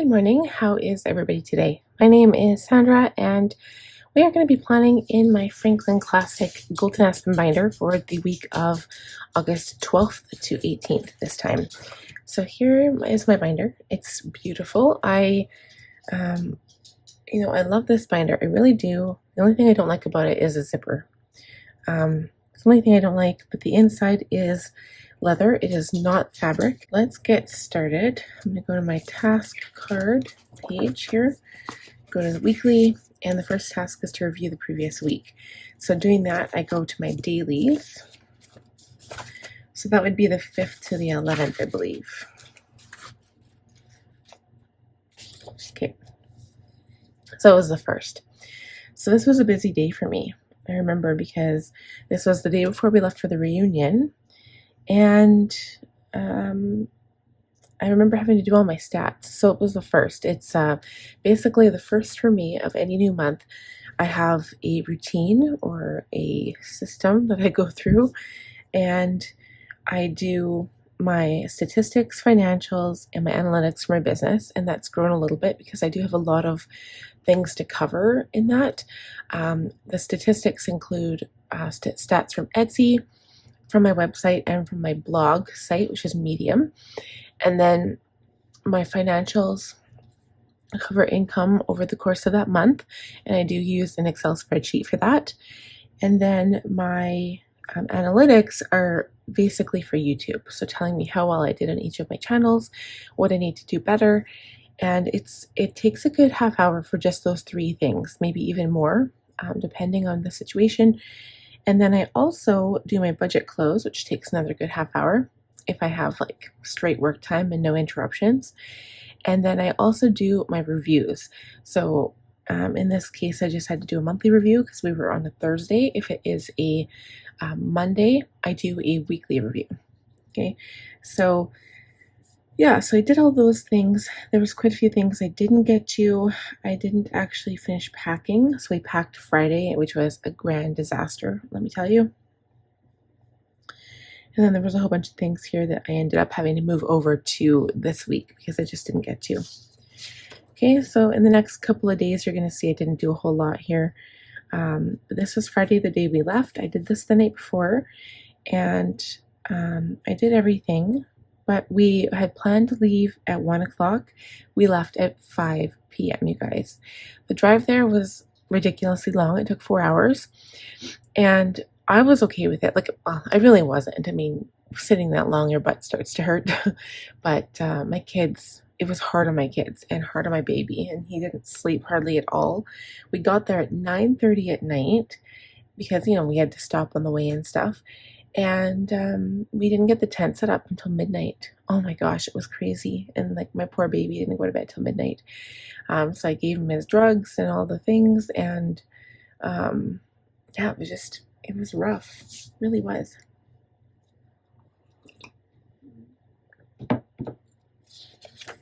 morning. How is everybody today? My name is Sandra, and we are going to be planning in my Franklin Classic Golden Aspen Binder for the week of August 12th to 18th this time. So here is my binder. It's beautiful. I love this binder. I really do. The only thing I don't like about it is a zipper. It's the only thing I don't like, but the inside is leather. It is not fabric. Let's get started. I'm going to go to my task card page here, go to the weekly, and the first task is to review the previous week. So doing that, I go to my dailies. So that would be the 5th to the 11th, I believe. Okay. So it was the 1st. So this was a busy day for me. I remember because this was the day before we left for the reunion. And I remember having to do all my stats. So it was the 1st. It's basically the 1st for me of any new month. I have a routine or a system that I go through, and I do my statistics, financials, and my analytics for my business. And that's grown a little bit because I do have a lot of things to cover in that. The statistics include stats from Etsy, from my website, and from my blog site, which is Medium. And then my financials cover income over the course of that month, and I do use an Excel spreadsheet for that. And then my analytics are basically for YouTube, so telling me how well I did on each of my channels, what I need to do better. And it takes a good half hour for just those 3 things, maybe even more, depending on the situation. And then I also do my budget close, which takes another good half hour if I have like straight work time and no interruptions. And then I also do my reviews. So in this case, I just had to do a monthly review because we were on a Thursday. If it is a Monday, I do a weekly review. Okay, so yeah, so I did all those things. There was quite a few things I didn't get to. I didn't actually finish packing. So we packed Friday, which was a grand disaster, let me tell you. And then there was a whole bunch of things here that I ended up having to move over to this week because I just didn't get to. Okay, so in the next couple of days, you're going to see I didn't do a whole lot here. This was Friday, the day we left. I did this the night before, and I did everything. But we had planned to leave at 1 o'clock. We left at 5 p.m., you guys. The drive there was ridiculously long. It took 4 hours. And I was okay with it. I really wasn't. I mean, sitting that long, your butt starts to hurt. But my kids, it was hard on my kids and hard on my baby. And he didn't sleep hardly at all. We got there at 9:30 at night because, we had to stop on the way and stuff. And we didn't get the tent set up until midnight. Oh my gosh, it was crazy. And my poor baby didn't go to bed till midnight. So I gave him his drugs and all the things. And yeah, it was rough. It really was.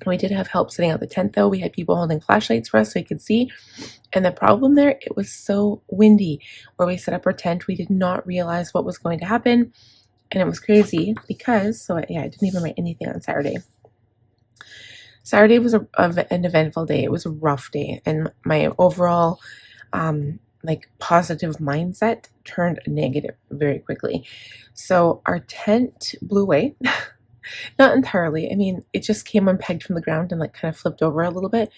We did have help setting out the tent, though. We had people holding flashlights for us so we could see. And the problem there, it was so windy. Where we set up our tent, we did not realize what was going to happen. And it was crazy because, I didn't even write anything on Saturday. Saturday was an eventful day. It was a rough day. And my overall, positive mindset turned negative very quickly. So our tent blew away. Not entirely. I mean, it just came unpegged from the ground and kind of flipped over a little bit.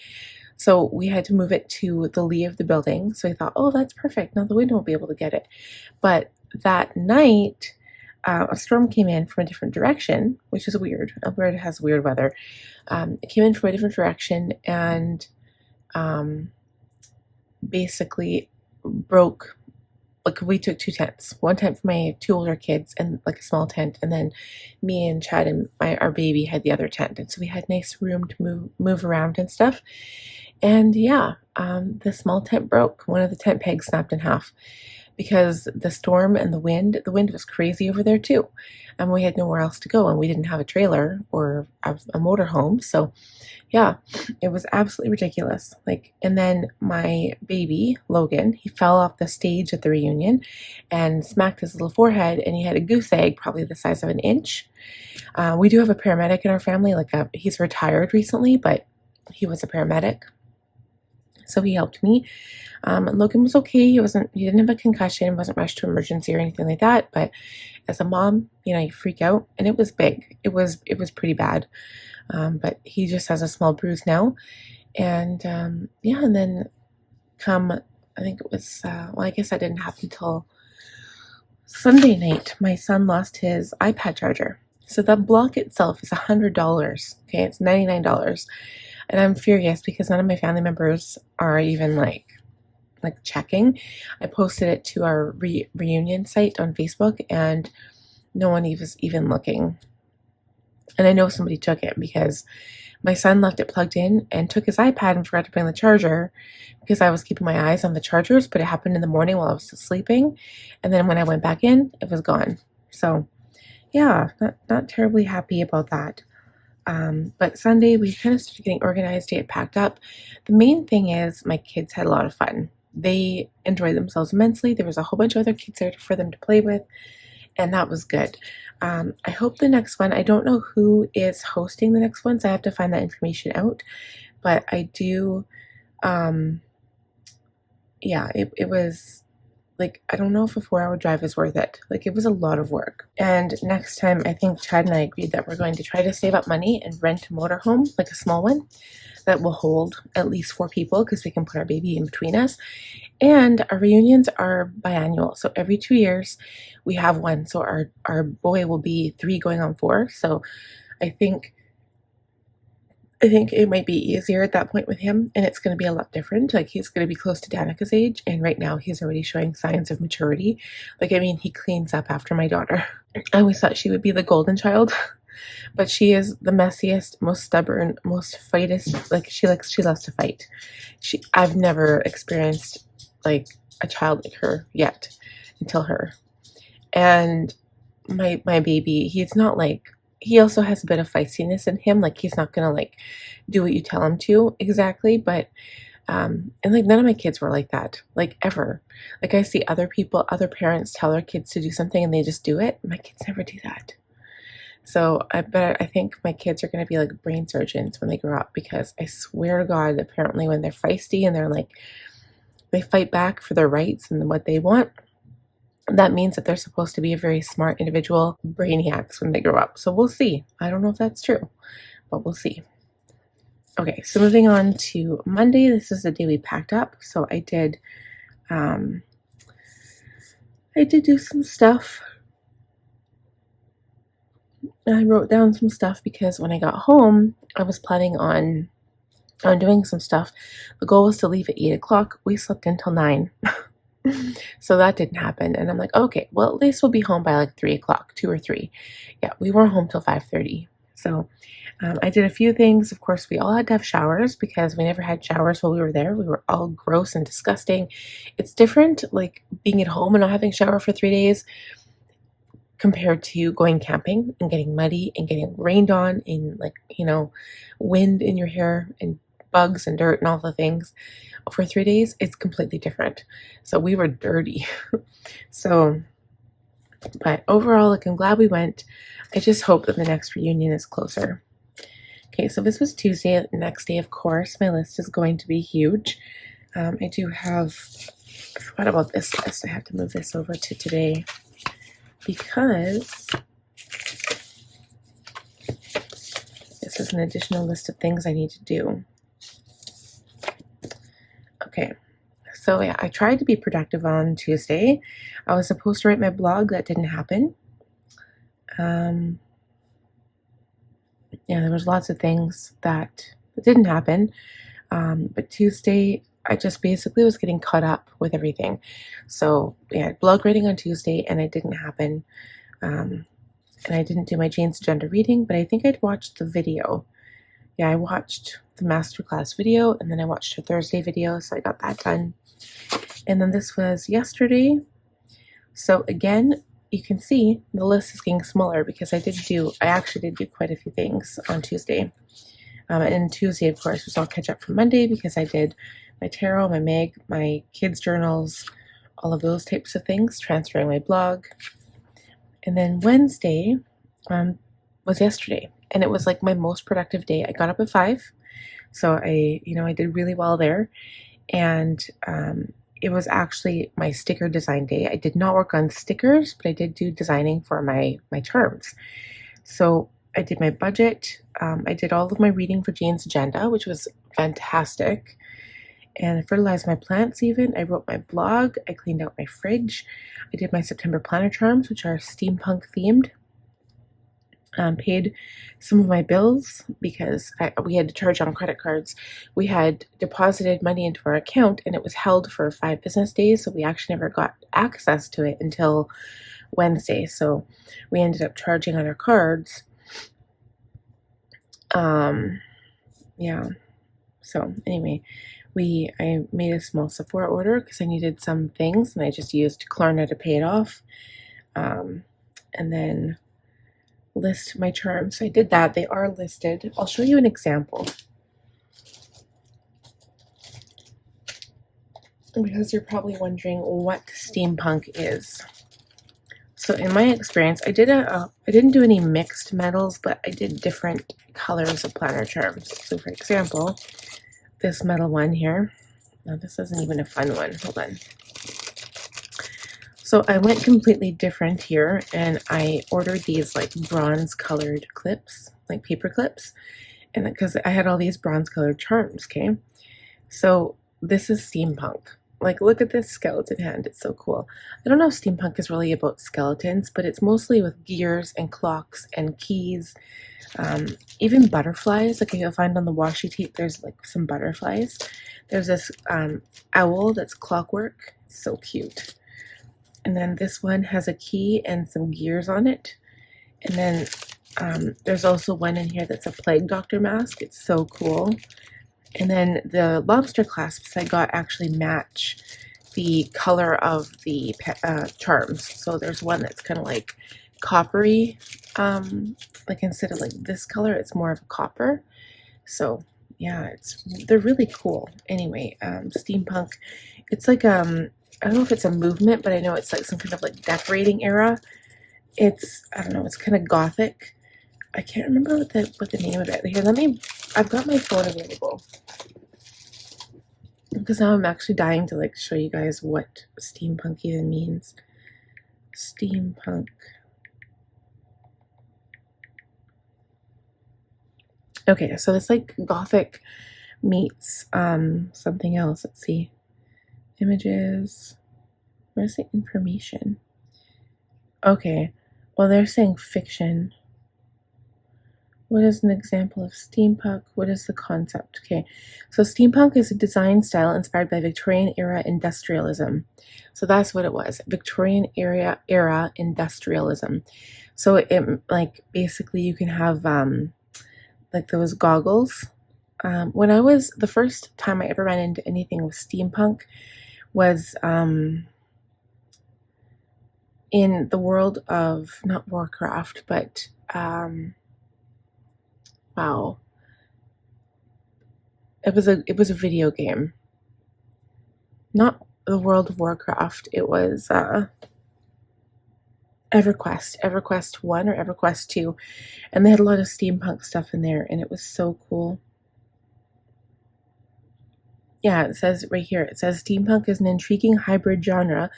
So we had to move it to the lee of the building. So I thought, oh, that's perfect. Now the wind won't be able to get it. But that night, a storm came in from a different direction, which is weird. Alberta has weird weather. It came in from a different direction and basically broke. We took 2 tents, 1 tent for my 2 older kids and a small tent, and then me and Chad and our baby had the other tent. And so we had nice room to move around and stuff. And yeah, the small tent broke. One of the tent pegs snapped in half because the storm and the wind was crazy over there too. And we had nowhere else to go, and we didn't have a trailer or a motorhome. So yeah, it was absolutely ridiculous. And then my baby, Logan, he fell off the stage at the reunion and smacked his little forehead, and he had a goose egg, probably the size of an inch. We do have a paramedic in our family. He's retired recently, but He was a paramedic, so he helped me. And Logan was okay. He didn't have a concussion, wasn't rushed to emergency or anything like that. But as a mom, you freak out, and it was big. It was pretty bad. But he just has a small bruise now. And yeah, and then I think it was, well, I guess that didn't happen until Sunday night. My son lost his iPad charger. So the block itself is $100. Okay, it's $99. And I'm furious because none of my family members are even like checking. I posted it to our reunion site on Facebook, and no one was even looking. And I know somebody took it because my son left it plugged in and took his iPad and forgot to bring the charger because I was keeping my eyes on the chargers, but it happened in the morning while I was still sleeping. And then when I went back in, it was gone. So yeah, not terribly happy about that. But Sunday, we kind of started getting organized, get packed up. The main thing is my kids had a lot of fun. They enjoyed themselves immensely. There was a whole bunch of other kids there for them to play with, and that was good. I hope the next one, I don't know who is hosting the next one, so I have to find that information out. But I do, yeah, it was like, I don't know if a 4-hour drive is worth it. Like, it was a lot of work. And next time, I think Chad and I agreed that we're going to try to save up money and rent a motorhome, like a small one, that will hold at least 4 people because we can put our baby in between us. And our reunions are biannual. So every 2 years we have one. So our boy will be 3 going on 4. So I think it might be easier at that point with him, and it's going to be a lot different. Like, he's going to be close to Danica's age, and right now he's already showing signs of maturity. Like, I mean, he cleans up after my daughter. I always thought she would be the golden child, but she is the messiest, most stubborn, most fightest. Like, she loves to fight. I've never experienced like a child like her yet until her. And my baby, he's not like, he also has a bit of feistiness in him. Like, he's not gonna like do what you tell him to exactly, but and like none of my kids were like that, like ever. Like, I see other parents tell their kids to do something and they just do it. My kids never do that. So I think my kids are going to be like brain surgeons when they grow up, because I swear to God, apparently when they're feisty and they're like, they fight back for their rights and what they want, that means that they're supposed to be a very smart individual, brainiacs when they grow up. So we'll see. I don't know if that's true, but we'll see. Okay, so moving on to Monday. This is the day we packed up. So I did do some stuff. I wrote down some stuff because when I got home, I was planning on doing some stuff. The goal was to leave at 8 o'clock. We slept until 9. So that didn't happen. And I'm like, okay, well, at least we'll be home by like 3 o'clock, 2 or 3. Yeah, we weren't home till 5:30. So I did a few things. Of course, we all had to have showers because we never had showers while we were there. We were all gross and disgusting. It's different, like being at home and not having a shower for 3 days compared to going camping and getting muddy and getting rained on and like, wind in your hair and bugs and dirt and all the things for 3 days. It's completely different. So we were dirty. But overall, like, I'm glad we went. I just hope that the next reunion is closer. Okay, so this was Tuesday. The next day, of course, my list is going to be huge. I forgot about this list. I have to move this over to today because this is an additional list of things I need to do. Okay, so yeah, I tried to be productive on Tuesday. I was supposed to write my blog. That didn't happen. Yeah, there was lots of things that didn't happen. But Tuesday, I just basically was getting caught up with everything. So yeah, blog writing on Tuesday, and it didn't happen. And I didn't do my Jane's Agenda reading, but I think I'd watched the video. Yeah, I watched the masterclass video, and then I watched her Thursday video, so I got that done. And then this was yesterday. So again, you can see the list is getting smaller because I actually did do quite a few things on Tuesday. And Tuesday, of course, was all catch up from Monday because I did my tarot, my mag, my kids' journals, all of those types of things, transferring my blog. And then Wednesday was yesterday, and it was like my most productive day. I got up at 5, So I did really well there. And it was actually my sticker design day. I did not work on stickers, but I did do designing for my charms. So I did my budget. I did all of my reading for Jane's agenda, which was fantastic. And I fertilized my plants even. I wrote my blog. I cleaned out my fridge. I did my September planner charms, which are steampunk themed. Paid some of my bills because we had to charge on credit cards. We had deposited money into our account and it was held for 5 business days, so we actually never got access to it until Wednesday. So we ended up charging on our cards. Yeah. So anyway, I made a small Sephora order because I needed some things, and I just used Klarna to pay it off. And then list my charms. So I did that. They are listed. I'll show you an example because you're probably wondering what steampunk is. So in my experience, I didn't do any mixed metals, but I did different colors of planner charms. So for example, this metal one here. Now this isn't even a fun one. Hold on. So I went completely different here, and I ordered these like bronze colored clips, like paper clips, and because I had all these bronze colored charms, okay? So this is steampunk. Like, look at this skeleton hand. It's so cool. I don't know if steampunk is really about skeletons, but it's mostly with gears and clocks and keys, even butterflies. Like you'll find on the washi tape, there's like some butterflies. There's this owl that's clockwork. It's so cute. And then this one has a key and some gears on it. And then there's also one in here that's a plague doctor mask. It's so cool. And then the lobster clasps I got actually match the color of the charms. So there's one that's kind of like coppery, like instead of like this color, it's more of a copper. So yeah, they're really cool. Anyway, steampunk, it's like I don't know if it's a movement, but I know it's like some kind of like decorating era. I don't know, it's kind of gothic. I can't remember what the name of it. Here, I've got my phone available. Because now I'm actually dying to like show you guys what steampunk even means. Steampunk. Okay, so it's like gothic meets something else. Let's see. Images. Where's the information? Okay. Well, they're saying fiction. What is an example of steampunk? What is the concept? Okay, so steampunk is a design style inspired by Victorian era industrialism. So that's what it was, Victorian era industrialism. So it like basically you can have like those goggles. The first time I ever ran into anything with steampunk was in the world of not Warcraft, but wow. It was a video game. Not the World of Warcraft. It was EverQuest 1 or EverQuest 2, and they had a lot of steampunk stuff in there, and it was so cool. Yeah, it says right here, it says steampunk is an intriguing hybrid genre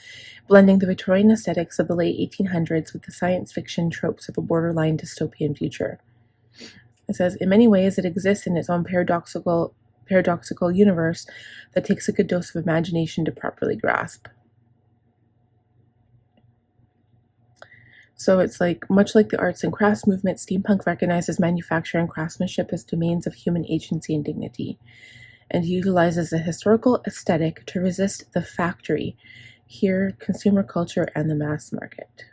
blending the Victorian aesthetics of the late 1800s with the science fiction tropes of a borderline dystopian future. It says, in many ways, it exists in its own paradoxical universe that takes a good dose of imagination to properly grasp. So it's like, much like the arts and crafts movement, steampunk recognizes manufacture and craftsmanship as domains of human agency and dignity, and utilizes the historical aesthetic to resist the factory, here consumer culture, and the mass market.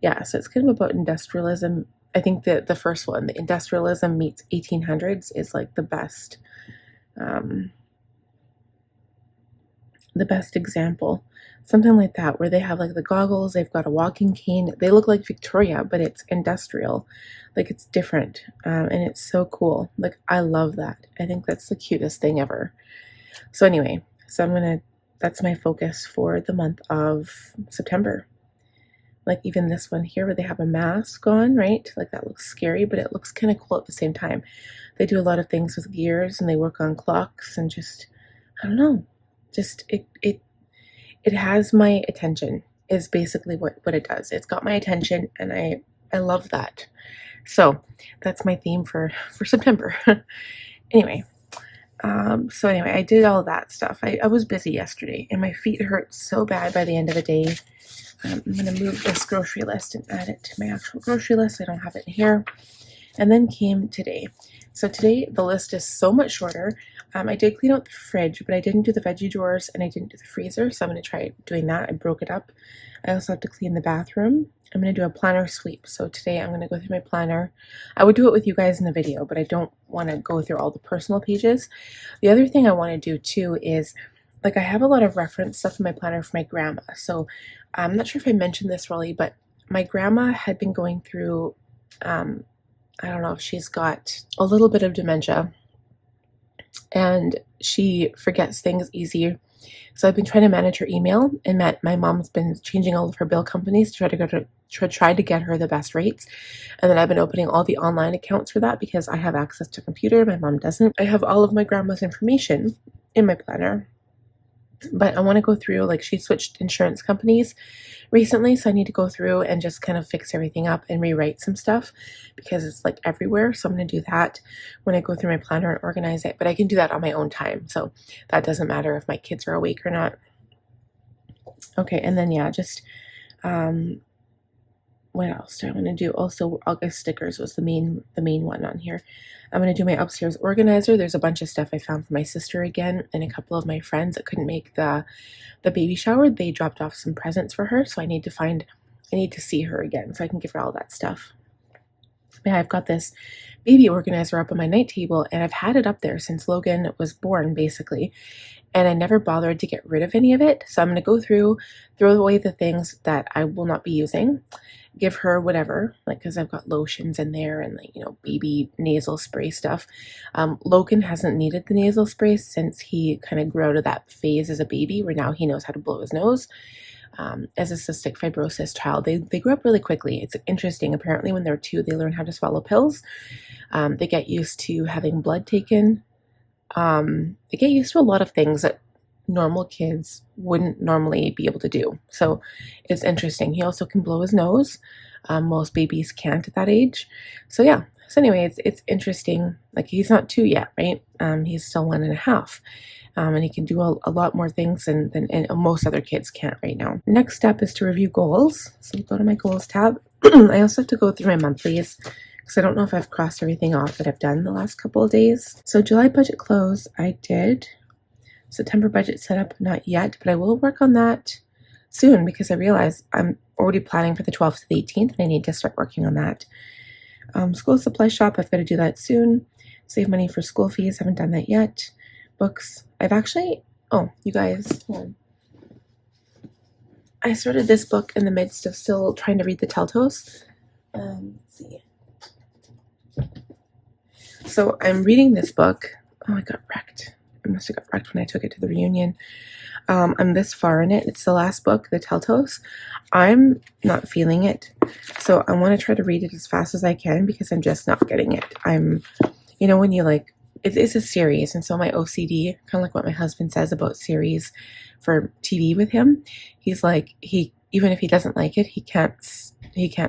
Yeah, so it's kind of about industrialism. I think that the first one, the industrialism meets 1800s, is like the best example. Something like that, where they have like the goggles, they've got a walking cane. They look like Victoria, but it's industrial. Like it's different, and it's so cool. Like I love that. I think that's the cutest thing ever. So anyway, that's my focus for the month of September. Like even this one here where they have a mask on, right? Like that looks scary, but it looks kind of cool at the same time. They do a lot of things with gears and they work on clocks and just, I don't know, just it has my attention is basically what it does. It's got my attention and I love that. So that's my theme for September. Anyway, so anyway, I did all that stuff. I was busy yesterday and my feet hurt so bad by the end of the day. I'm going to move this grocery list and add it to my actual grocery list. I don't have it in here. And then came today. So today the list is so much shorter. I did clean out the fridge, but I didn't do the veggie drawers and I didn't do the freezer. So I'm going to try doing that. I broke it up. I also have to clean the bathroom. I'm going to do a planner sweep. So today I'm going to go through my planner. I would do it with you guys in the video, but I don't want to go through all the personal pages. The other thing I want to do too is, like, I have a lot of reference stuff in my planner for my grandma. So I'm not sure if I mentioned this really, but my grandma had been going through, I don't know if she's got a little bit of dementia and she forgets things easier. So I've been trying to manage her email, and my mom's been changing all of her bill companies to try to get her the best rates. And then I've been opening all the online accounts for that because I have access to a computer, my mom doesn't. I have all of my grandma's information in my planner. But I want to go through, like, she switched insurance companies recently, so I need to go through and just kind of fix everything up and rewrite some stuff because it's like everywhere. So I'm going to do that when I go through my planner and organize it, but I can do that on my own time. So that doesn't matter if my kids are awake or not. Okay, and then yeah, just what else do I want to do? Also, August stickers was the main one on here. I'm going to do my upstairs organizer. There's a bunch of stuff I found for my sister again and a couple of my friends that couldn't make the baby shower. They dropped off some presents for her, so I need to see her again so I can give her all that stuff. Yeah, I've got this baby organizer up on my night table, and I've had it up there since Logan was born, basically, and I never bothered to get rid of any of it. So I'm going to go through, throw away the things that I will not be using, give her whatever, like, because I've got lotions in there and, like, you know, baby nasal spray stuff. Logan hasn't needed the nasal spray since he kind of grew out of that phase as a baby where now he knows how to blow his nose. As a cystic fibrosis child, they grow up really quickly. It's interesting. Apparently when they're 2, they learn how to swallow pills. They get used to having blood taken. They get used to a lot of things that normal kids wouldn't normally be able to do. So it's interesting. He also can blow his nose. Most babies can't at that age. So yeah. So anyway, it's interesting. Like, he's not 2 yet, right? He's still 1.5. And he can do a lot more things than most other kids can't right now. Next step is to review goals. So go to my goals tab. I also have to go through my monthlies because I don't know if I've crossed everything off that I've done the last couple of days. So July budget close, I did. September budget set up, not yet, but I will work on that soon because I realize I'm already planning for the 12th to the 18th and I need to start working on that. School supply shop, I've got to do that soon. Save money for school fees, haven't done that yet. Books, I've actually, oh, you guys, hold on. I started this book in the midst of still trying to read the Teltos. Let's see. So I'm reading this book. Oh, I got wrecked. I must have got wrecked when I took it to the reunion. I'm this far in it. It's the last book, the Teltos. I'm not feeling it. So I want to try to read it as fast as I can because I'm just not getting it. You know, when you like, it is a series. And so my OCD, kind of like what my husband says about series for TV with him, he's like, even if he doesn't like it, he can't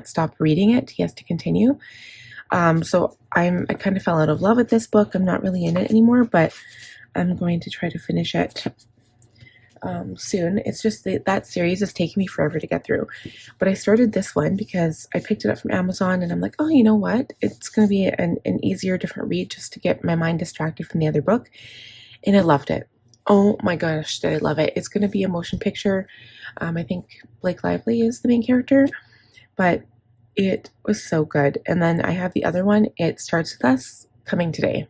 stop reading it. He has to continue. So I kind of fell out of love with this book. I'm not really in it anymore, but I'm going to try to finish it soon. It's just that series is taking me forever to get through. But I started this one because I picked it up from Amazon and I'm like, oh, you know what? It's going to be an easier, different read just to get my mind distracted from the other book. And I loved it. Oh my gosh, did I love it. It's going to be a motion picture. I think Blake Lively is the main character, but it was so good. And then I have the other one, It Starts With Us, coming today.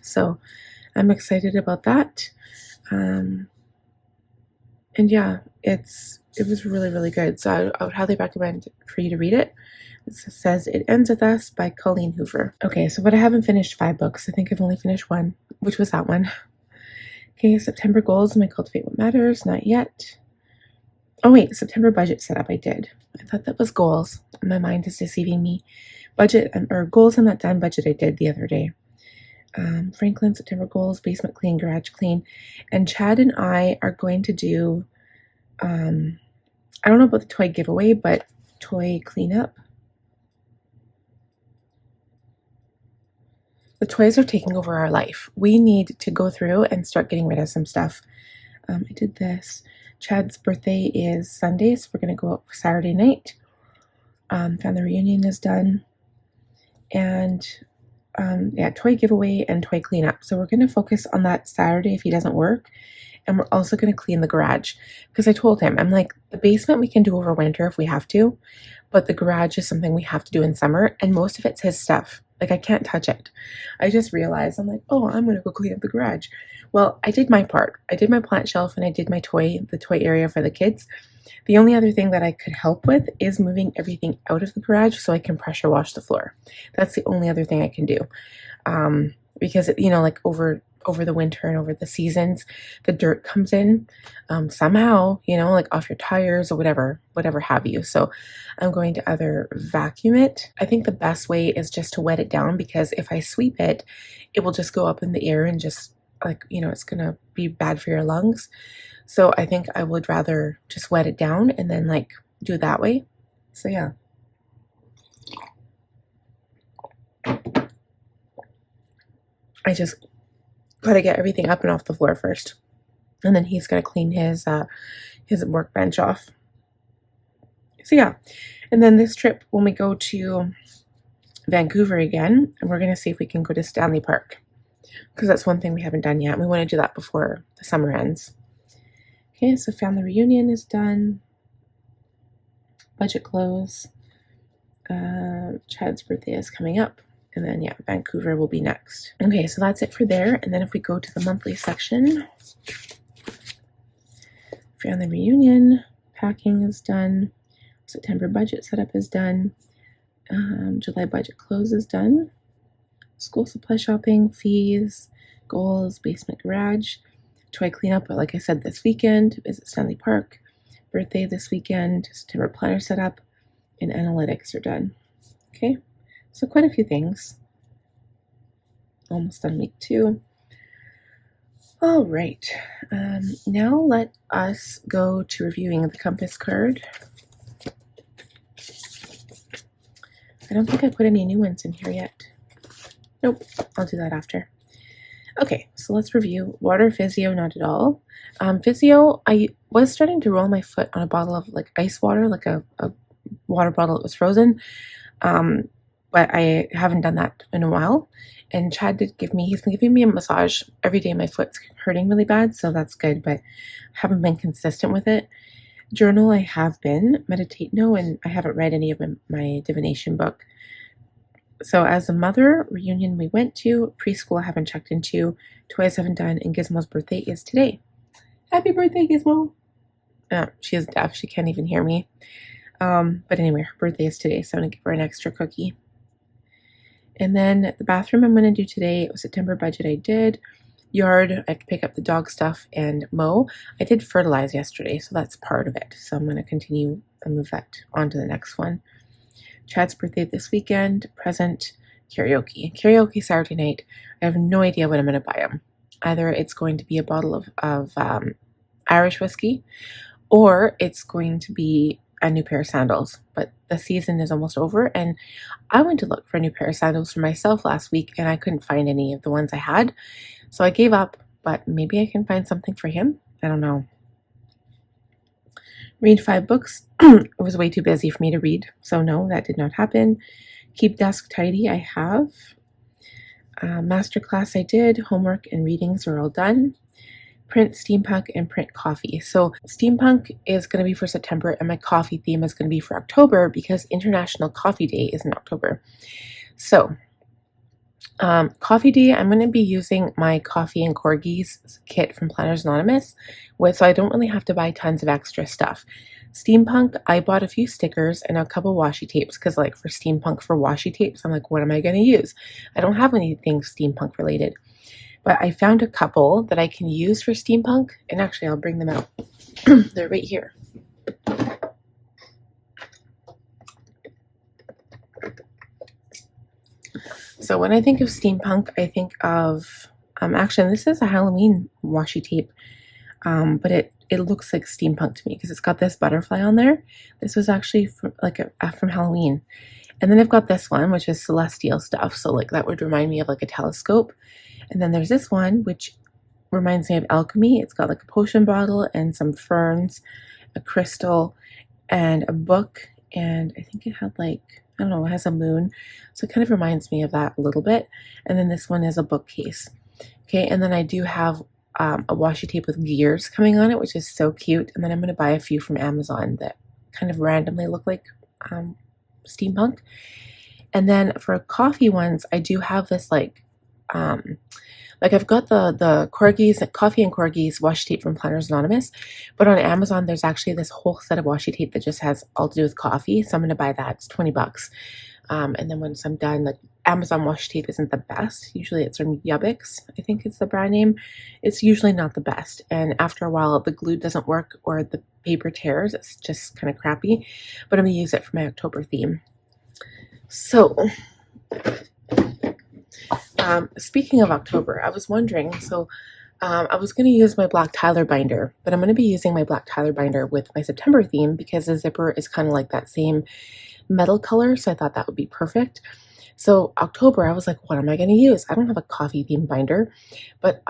So I'm excited about that. And yeah, it was really, really good. So I would highly recommend for you to read it. It says It Ends With Us by Colleen Hoover. Okay, so but I haven't finished 5 books. I think I've only finished 1, which was that one. Okay, September goals, my Cultivate What Matters, not yet. Oh wait, September budget setup I did. I thought that was goals. My mind is deceiving me. Budget or goals I'm not done. Budget I did the other day. Franklin, September goals, basement clean, garage clean. And Chad and I are going to do, I don't know about the toy giveaway, but toy cleanup. The toys are taking over our life. We need to go through and start getting rid of some stuff. I did this. Chad's birthday is Sunday, so we're going to go out for Saturday night. Family reunion is done. And yeah, toy giveaway and toy cleanup. So we're going to focus on that Saturday if he doesn't work. And we're also going to clean the garage. Because I told him, I'm like, the basement we can do over winter if we have to. But the garage is something we have to do in summer. And most of it's his stuff. Like, I can't touch it. I just realized, I'm like, oh, I'm going to go clean up the garage. Well, I did my part. I did my plant shelf and I did my the toy area for the kids. The only other thing that I could help with is moving everything out of the garage so I can pressure wash the floor. That's the only other thing I can do. Because, you know, like over the winter and over the seasons, the dirt comes in somehow, you know, like off your tires or whatever have you. So I'm going to either vacuum it. I think the best way is just to wet it down, because if I sweep it, it will just go up in the air and just, like, you know, it's gonna be bad for your lungs. So I think I would rather just wet it down and then like do it that way. So yeah. I just gotta get everything up and off the floor first. And then he's gonna clean his workbench off. So yeah. And then this trip, when we go to Vancouver again, and we're gonna see if we can go to Stanley Park. Because that's one thing we haven't done yet. We want to do that before the summer ends. Okay, so family reunion is done. Budget close. Chad's birthday is coming up. And then, yeah, Vancouver will be next. Okay, so that's it for there. And then if we go to the monthly section, family reunion, packing is done. September budget setup is done. July budget close is done. School supply shopping, fees, goals, basement garage, toy cleanup, but like I said, this weekend, visit Stanley Park, birthday this weekend, September planner setup, and analytics are done. Okay, so quite a few things. Almost done week 2. All right, now let us go to reviewing the compass card. I don't think I put any new ones in here yet. Nope, I'll do that after. Okay, so let's review. Water, physio, not at all. Physio, I was starting to roll my foot on a bottle of like ice water, like a water bottle that was frozen. But I haven't done that in a while. And Chad did he's been giving me a massage every day. My foot's hurting really bad, so that's good, but I haven't been consistent with it. Journal, I have been. Meditate, no, and I haven't read any of my divination book. So as a mother, reunion we went to, preschool I haven't checked into, toys I haven't done, and Gizmo's birthday is today. Happy birthday, Gizmo! She is deaf, she can't even hear me. But anyway, her birthday is today, so I'm going to give her an extra cookie. And then the bathroom I'm going to do today, it was September budget I did. Yard, I have to pick up the dog stuff and mow. I did fertilize yesterday, so that's part of it. So I'm going to continue and move that on to the next one. Chad's birthday this weekend, present, karaoke. Karaoke Saturday night. I have no idea what I'm going to buy him. Either it's going to be a bottle of Irish whiskey, or it's going to be a new pair of sandals. But the season is almost over, and I went to look for a new pair of sandals for myself last week, and I couldn't find any of the ones I had. So I gave up, but maybe I can find something for him. I don't know. Read 5 books. It was way too busy for me to read, so no, that did not happen. Keep desk tidy, I have. Masterclass I did. Homework and readings are all done. Print steampunk and print coffee. So steampunk is going to be for September, and my coffee theme is going to be for October, because International Coffee Day is in October. So coffee day, I'm going to be using my Coffee and Corgis kit from Planners Anonymous, so I don't really have to buy tons of extra stuff. Steampunk, I bought a few stickers and a couple washi tapes, because like for steampunk, for washi tapes, I'm like, what am I going to use? I don't have anything steampunk related, but I found a couple that I can use for steampunk, and actually I'll bring them out. They're right here. So when I think of steampunk, I think of, actually, this is a Halloween washi tape, but it looks like steampunk to me because it's got this butterfly on there. This was actually from, from Halloween. And then I've got this one, which is celestial stuff. So like that would remind me of like a telescope. And then there's this one, which reminds me of alchemy. It's got like a potion bottle and some ferns, a crystal, and a book. And I think it had like, I don't know, it has a moon. So it kind of reminds me of that a little bit. And then this one is a bookcase. Okay, and then I do have a washi tape with gears coming on it, which is so cute. And then I'm going to buy a few from Amazon that kind of randomly look like steampunk. And then for coffee ones, I do have this like I've got the corgis, coffee and corgis washi tape from Planners Anonymous, but on Amazon there's actually this whole set of washi tape that just has all to do with coffee. So I'm going to buy that. It's $20. And then once I'm done, like Amazon washi tape isn't the best. Usually it's from Yubbix, I think it's the brand name. It's usually not the best. And after a while, the glue doesn't work or the paper tears. It's just kind of crappy. But I'm going to use it for my October theme. So, speaking of October, I was wondering, I was going to use my Black Tyler binder, but I'm going to be using my Black Tyler binder with my September theme because the zipper is kind of like that same metal color, so I thought that would be perfect. So October, I was like, what am I going to use? I don't have a coffee theme binder, but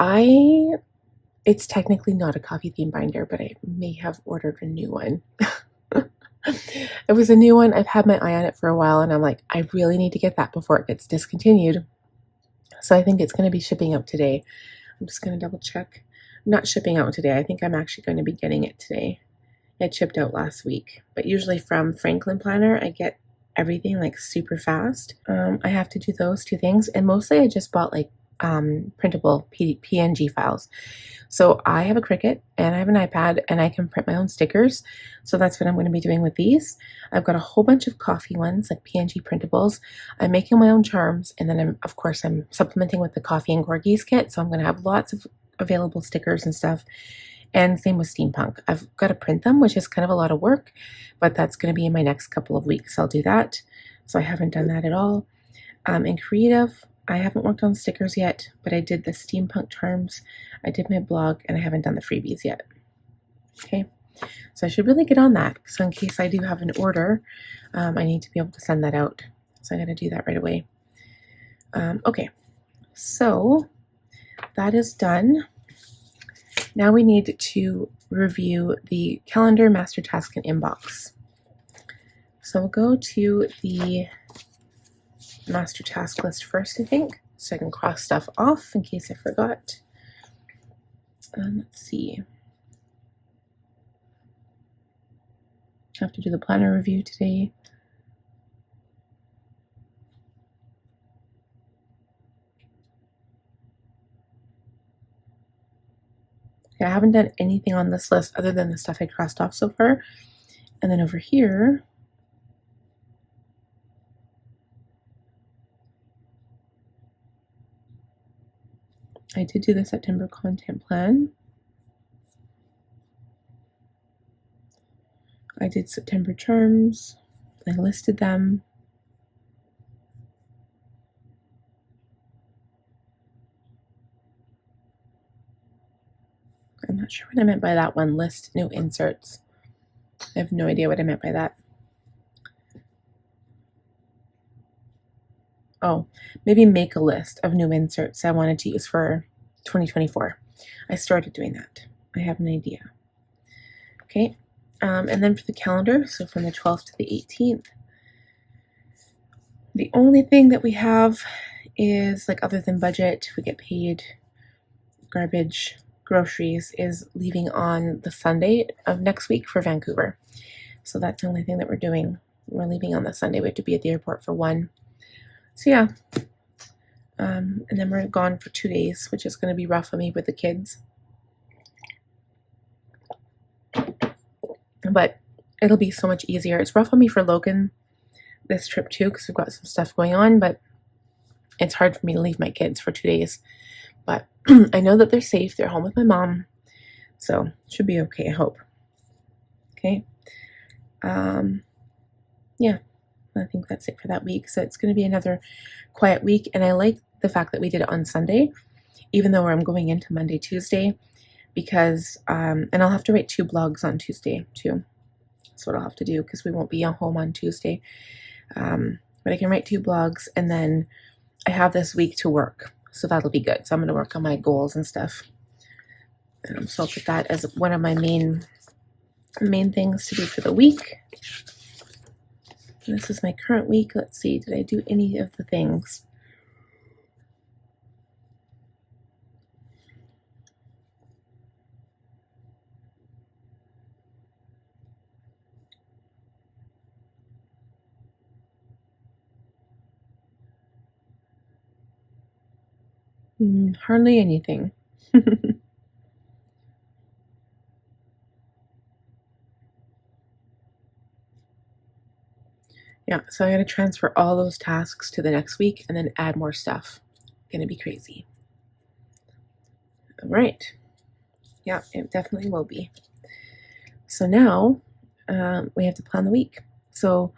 it's technically not a coffee theme binder, but I may have ordered a new one. It was a new one. I've had my eye on it for a while, and I'm like, I really need to get that before it gets discontinued. So I think it's going to be shipping out today. I'm just going to double check. Not shipping out today. I think I'm actually going to be getting it today. It shipped out last week, but usually from Franklin Planner, I get everything like super fast. I have to do those two things, and mostly I just bought like printable PNG files. So I have a Cricut and I have an iPad and I can print my own stickers. So that's what I'm going to be doing with these. I've got a whole bunch of coffee ones, like PNG printables. I'm making my own charms, and then I'm supplementing with the coffee and corgis kit. So I'm going to have lots of available stickers and stuff. And same with steampunk. I've got to print them, which is kind of a lot of work, but that's going to be in my next couple of weeks. I'll do that. So I haven't done that at all. In creative, I haven't worked on stickers yet, but I did the steampunk charms. I did my blog, and I haven't done the freebies yet. Okay, so I should really get on that. So in case I do have an order, I need to be able to send that out. So I'm going to do that right away. Okay, so that is done. Now we need to review the calendar, master task, and inbox. So we'll go to the master task list first, I think, so I can cross stuff off in case I forgot. Let's see. I have to do the planner review today. I haven't done anything on this list other than the stuff I crossed off so far. And then over here, I did do the September content plan. I did September charms. I listed them. I'm not sure what I meant by that one. List new inserts. I have no idea what I meant by that. Oh, maybe make a list of new inserts I wanted to use for 2024. I started doing that. I have an idea. Okay, and then for the calendar, so from the 12th to the 18th, the only thing that we have is, like, other than budget, we get paid, garbage, groceries, is leaving on the Sunday of next week for Vancouver. So that's the only thing that we're doing. We're leaving on the Sunday. We have to be at the airport for 1. So yeah, and then we're gone for 2 days, which is going to be rough on me with the kids. But it'll be so much easier. It's rough on me for Logan this trip too, because we've got some stuff going on, but it's hard for me to leave my kids for 2 days. But I know that they're safe. They're home with my mom, so it should be okay, I hope. Okay. Yeah. I think that's it for that week. So it's going to be another quiet week. And I like the fact that we did it on Sunday, even though I'm going into Monday, Tuesday, because, and I'll have to write 2 blogs on Tuesday too. That's what I'll have to do because we won't be home on Tuesday. But I can write 2 blogs, and then I have this week to work. So that'll be good. So I'm going to work on my goals and stuff. So I'll put that as one of my main things to do for the week. This is my current week. Let's see, did I do any of the things? Hardly anything. Yeah, so I'm going to transfer all those tasks to the next week and then add more stuff. Gonna be crazy. All right. Yeah, it definitely will be. So now we have to plan the week. So,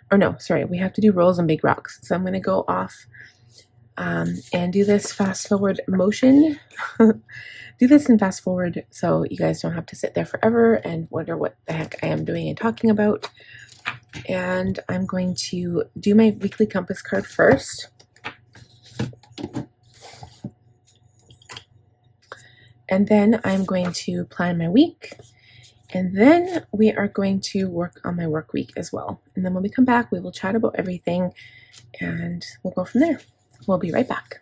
or no, sorry, we have to do rolls and big rocks. So I'm going to go off and do this fast forward motion. Do this in fast forward so you guys don't have to sit there forever and wonder what the heck I am doing and talking about. And I'm going to do my weekly compass card first. And then I'm going to plan my week. And then we are going to work on my work week as well. And then when we come back, we will chat about everything and we'll go from there. We'll be right back.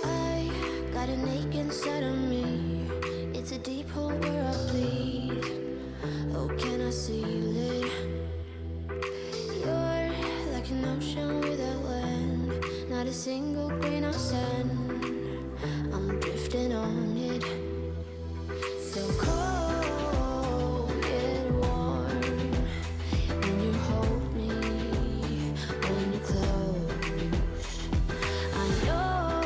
I got an ache inside of me. It's a deep hole where I bleed. Oh, can I seal it? You're like an ocean without land. Not a single grain of sand. I'm drifting on it. So cold yet warm. When you hold me, when you're close. I know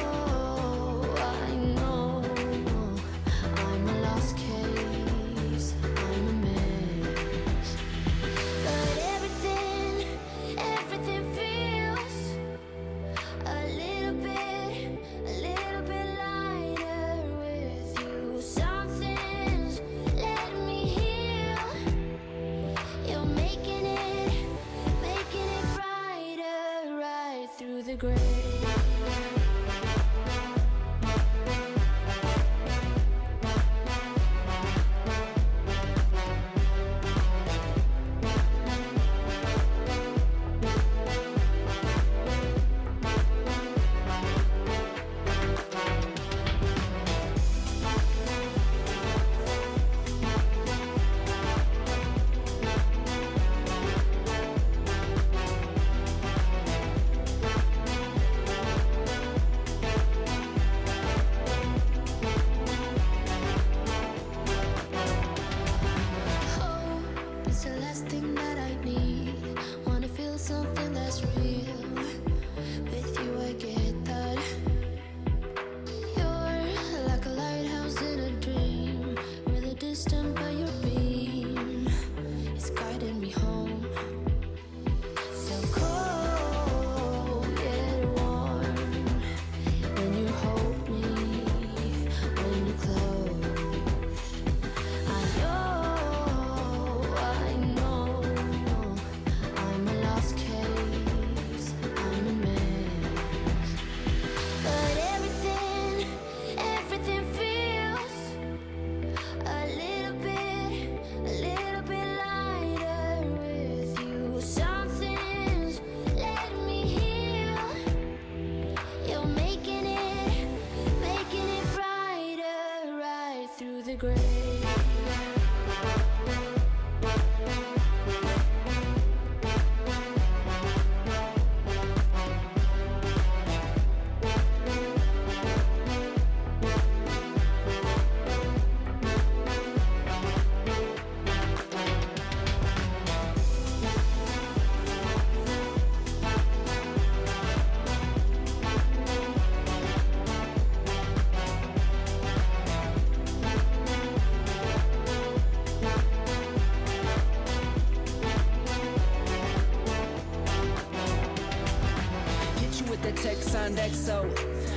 signed XO.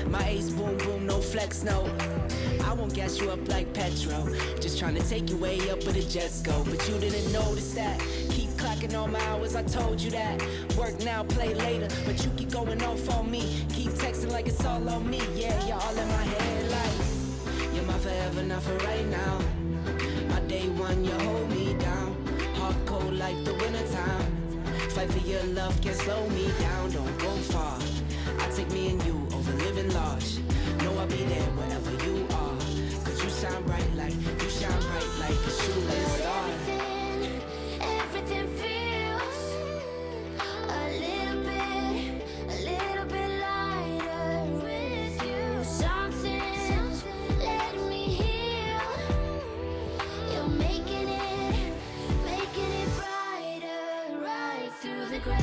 My ace boom boom, no flex, no. I won't gas you up like petrol. Just trying to take you way up where the jets go. But you didn't notice that. Keep clocking all my hours, I told you that. Work now, play later. But you keep going off on me. Keep texting like it's all on me. Yeah, you're all in my head like you're my forever, not for right now. My day one, you hold me down. Hard cold like the wintertime. Fight for your love, can't slow me down. Don't go far. I take me and you over living large. Know I'll be there wherever you are. Cause you shine bright like a shooting star. Everything feels a little bit lighter with you. Something's letting me heal. You're making it brighter right through the gray.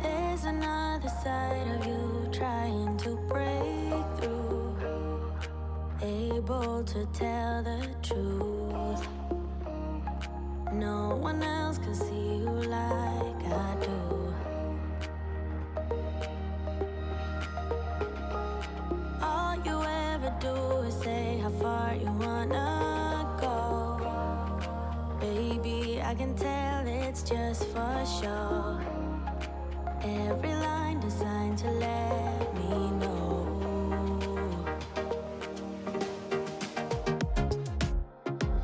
There's another side of you trying to break through, able to tell the truth. No one else can see you like I do. All you ever do is say how far you wanna go. Baby, I can tell it's just for show. Every line designed to let me know.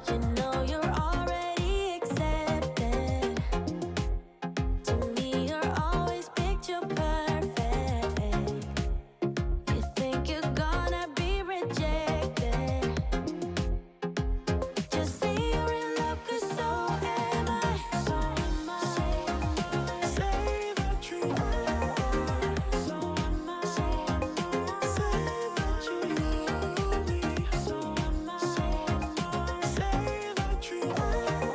You know you're already accepted. To me, you're always picture perfect. You think you're gonna be rejected. Just say you're in love, 'cause so am I. So am I. Say that you are. So am I. Say that you love me. So am I. Say that you are.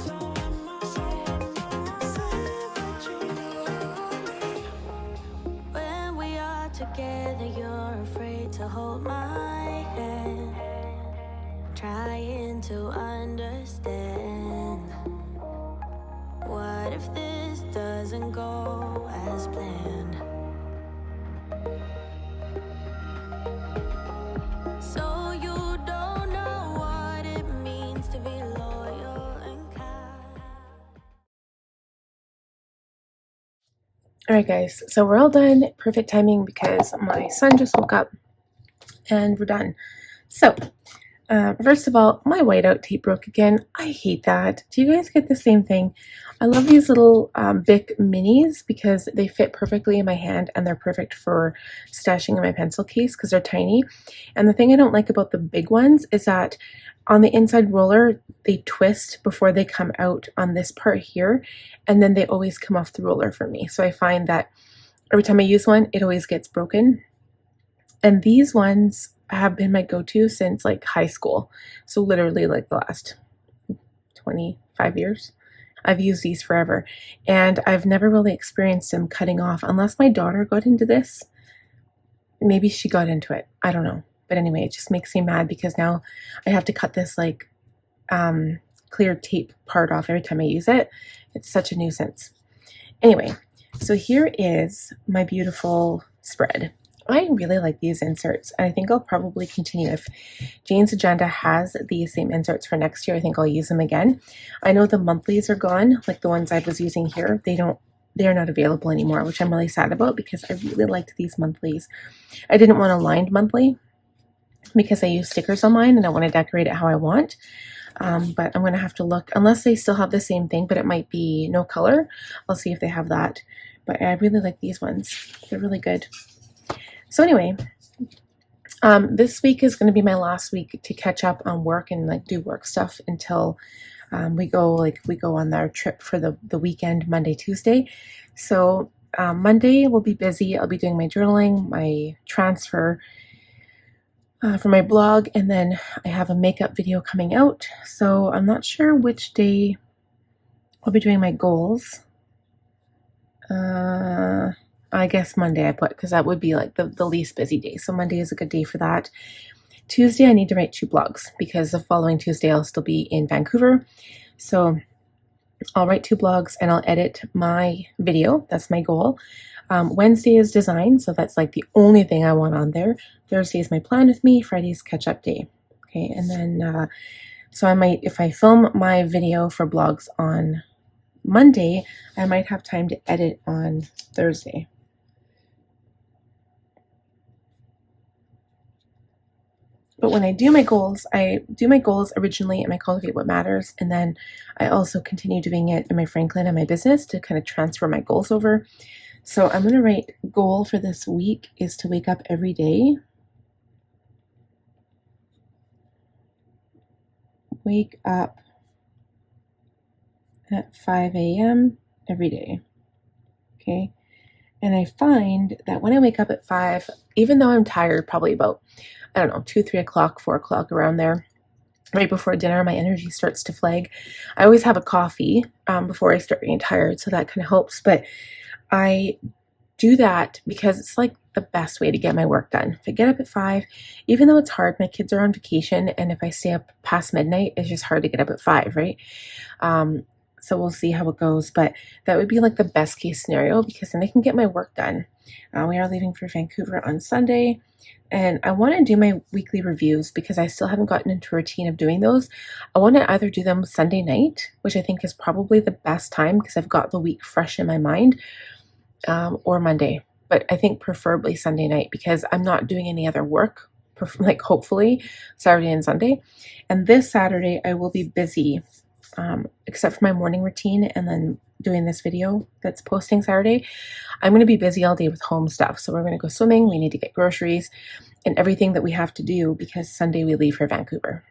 So am I. Say that you love me. When we are together, you're afraid to hold my hand, trying to understand. What if this doesn't go as planned? So you don't know what it means to be loyal and kind. Alright guys, so we're all done. Perfect timing because my son just woke up and we're done. So, first of all, my whiteout tape broke again. I hate that. Do you guys get the same thing? I love these little Bic minis because they fit perfectly in my hand and they're perfect for stashing in my pencil case because they're tiny. And the thing I don't like about the big ones is that on the inside roller, they twist before they come out on this part here, and then they always come off the roller for me. So I find that every time I use one, it always gets broken. And these ones have been my go-to since like high school. So literally like the last 25 years. I've used these forever. And I've never really experienced them cutting off unless my daughter got into this. Maybe she got into it. I don't know. But anyway, it just makes me mad because now I have to cut this like clear tape part off every time I use it. It's such a nuisance. Anyway, so here is my beautiful spread. I really like these inserts, and I think I'll probably continue. If Jane's Agenda has the same inserts for next year, I think I'll use them again. I know the monthlies are gone, like the ones I was using here. They don't they're not available anymore, which I'm really sad about because I really liked these monthlies. I didn't want a lined monthly because I use stickers on mine and I want to decorate it how I want. But I'm going to have to look, unless they still have the same thing, but it might be no color. I'll see if they have that. But I really like these ones. They're really good. So anyway, this week is going to be my last week to catch up on work and like do work stuff until we go on our trip for the weekend, Monday, Tuesday. So Monday will be busy. I'll be doing my journaling, my transfer for my blog, and then I have a makeup video coming out. So I'm not sure which day I'll be doing my goals. I guess Monday I put, because that would be like the least busy day. So Monday is a good day for that. Tuesday I need to write 2 blogs because the following Tuesday I'll still be in Vancouver. So I'll write 2 blogs and I'll edit my video. That's my goal. Wednesday is design, so that's like the only thing I want on there. Thursday is my plan with me. Friday is catch up day. Okay, and then so I might, if I film my video for blogs on Monday, I might have time to edit on Thursday. But when I do my goals originally in my Cultivate What Matters, and then I also continue doing it in my Franklin and my business to kind of transfer my goals over. So I'm going to write, goal for this week is to wake up every day. Wake up at 5 a.m. every day. Okay. And I find that when I wake up at 5, even though I'm tired, probably about, I don't know, 2, 3 o'clock, 4 o'clock, around there, right before dinner, my energy starts to flag. I always have a coffee before I start getting tired, so that kind of helps. But I do that because it's like the best way to get my work done. If I get up at 5, even though it's hard, my kids are on vacation, and if I stay up past midnight, it's just hard to get up at 5, right? So we'll see how it goes, but that would be like the best case scenario because then I can get my work done. We are leaving for Vancouver on Sunday, and I want to do my weekly reviews because I still haven't gotten into a routine of doing those. I want to either do them Sunday night, which I think is probably the best time because I've got the week fresh in my mind, or Monday, but I think preferably Sunday night because I'm not doing any other work, like hopefully Saturday and Sunday. And this Saturday I will be busy, except for my morning routine and then doing this video that's posting Saturday. I'm going to be busy all day with home stuff. So we're going to go swimming, we need to get groceries and everything that we have to do because Sunday we leave for Vancouver.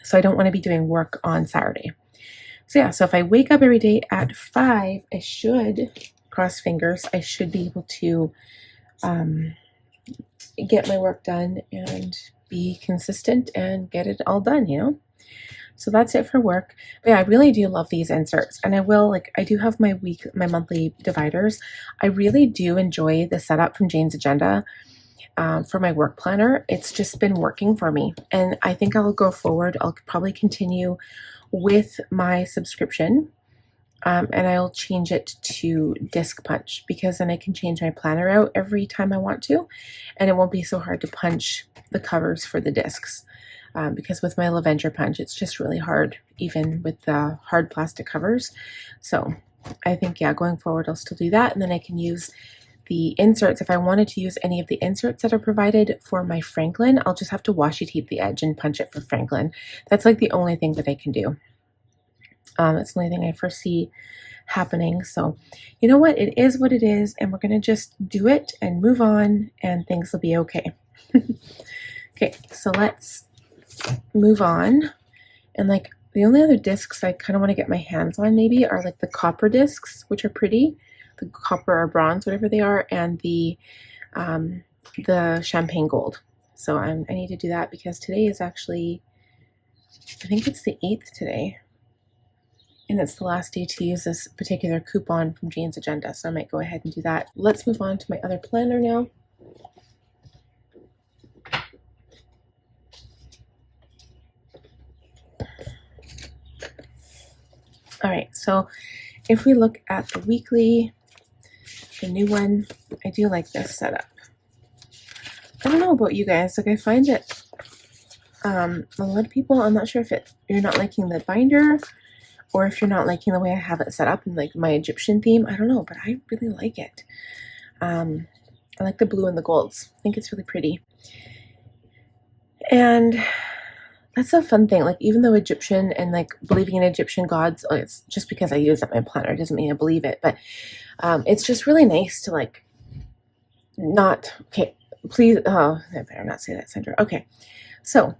So I don't want to be doing work on Saturday. So yeah, so if I wake up every day at 5, I should, cross fingers, I should be able to get my work done and be consistent and get it all done, you know? So that's it for work. But yeah, I really do love these inserts, and I do have my monthly dividers. I really do enjoy the setup from Jane's Agenda for my work planner. It's just been working for me, and I think I'll go forward. I'll probably continue with my subscription, and I'll change it to Disc Punch because then I can change my planner out every time I want to, and it won't be so hard to punch the covers for the discs. Because with my Lavender Punch, it's just really hard, even with the hard plastic covers. So I think, yeah, going forward, I'll still do that. And then I can use the inserts. If I wanted to use any of the inserts that are provided for my Franklin, I'll just have to washi tape the edge and punch it for Franklin. That's like the only thing that I can do. It's the only thing I foresee happening. So you know what? It is what it is. And we're going to just do it and move on and things will be okay. Okay, so let's move on. And like the only other discs I kind of want to get my hands on maybe are like the copper discs, which are pretty, the copper or bronze, whatever they are, and the champagne gold. So I need to do that because today is actually, I think it's the 8th today, and it's the last day to use this particular coupon from Jane's Agenda. So I might go ahead and do that. Let's move on to my other planner now. All right, so if we look at the weekly, the new one, I do like this setup. I don't know about you guys, like I find that a lot of people, I'm not sure if you're not liking the binder or if you're not liking the way I have it set up in like my Egyptian theme, I don't know, but I really like it. I like the blue and the golds. I think it's really pretty. And that's a fun thing. Like, even though Egyptian and like believing in Egyptian gods, it's just because I use up my planner doesn't mean I believe it. But it's just really nice to like not, okay, please, oh, I better not say that, Sandra. Okay. So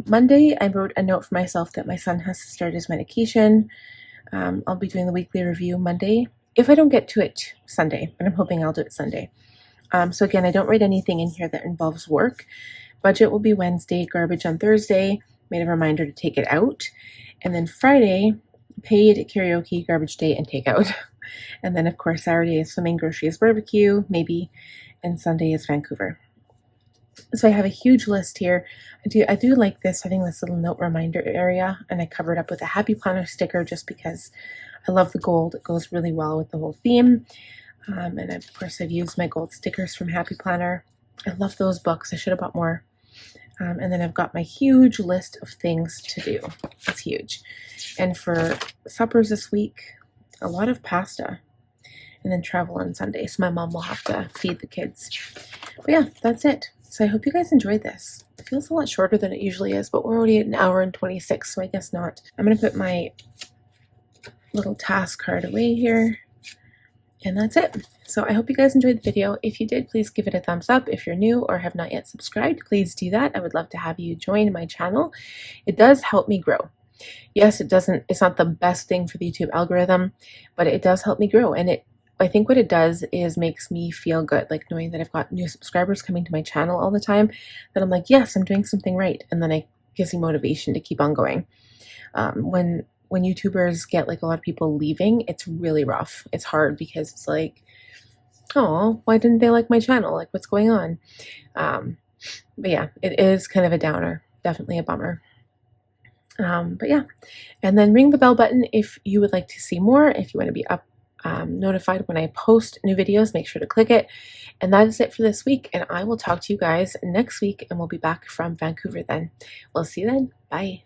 Monday, I wrote a note for myself that my son has to start his medication. I'll be doing the weekly review Monday. If I don't get to it Sunday, but I'm hoping I'll do it Sunday. So again, I don't write anything in here that involves work. Budget will be Wednesday, garbage on Thursday, made a reminder to take it out. And then Friday, paid, karaoke, garbage day, and takeout. And then of course Saturday is swimming, groceries, barbecue, maybe, and Sunday is Vancouver. So I have a huge list here. I do like this, having this little note reminder area, and I covered up with a Happy Planner sticker just because I love the gold. It goes really well with the whole theme. And of course I've used my gold stickers from Happy Planner. I love those books. I should have bought more. And then I've got my huge list of things to do. It's huge. And for suppers this week, a lot of pasta. And then travel on Sunday, so my mom will have to feed the kids. But yeah, that's it. So I hope you guys enjoyed this. It feels a lot shorter than it usually is, but we're already at 1 hour and 26, so I guess not. I'm going to put my little task card away here. And that's it. So I hope you guys enjoyed the video. If you did, please give it a thumbs up. If you're new or have not yet subscribed, please do that. I would love to have you join my channel. It does help me grow. Yes, it's not the best thing for the YouTube algorithm, but it does help me grow. And I think what it does is makes me feel good, like knowing that I've got new subscribers coming to my channel all the time, that I'm like, yes, I'm doing something right. And then it gives me motivation to keep on going. When YouTubers get like a lot of people leaving, it's really rough. It's hard because it's like, oh, why didn't they like my channel? Like, what's going on? But yeah, it is kind of a downer, definitely a bummer. But yeah, and then ring the bell button if you would like to see more. If you want to be notified when I post new videos, make sure to click it. And that is it for this week, and I will talk to you guys next week, and we'll be back from Vancouver then. We'll see you then. Bye.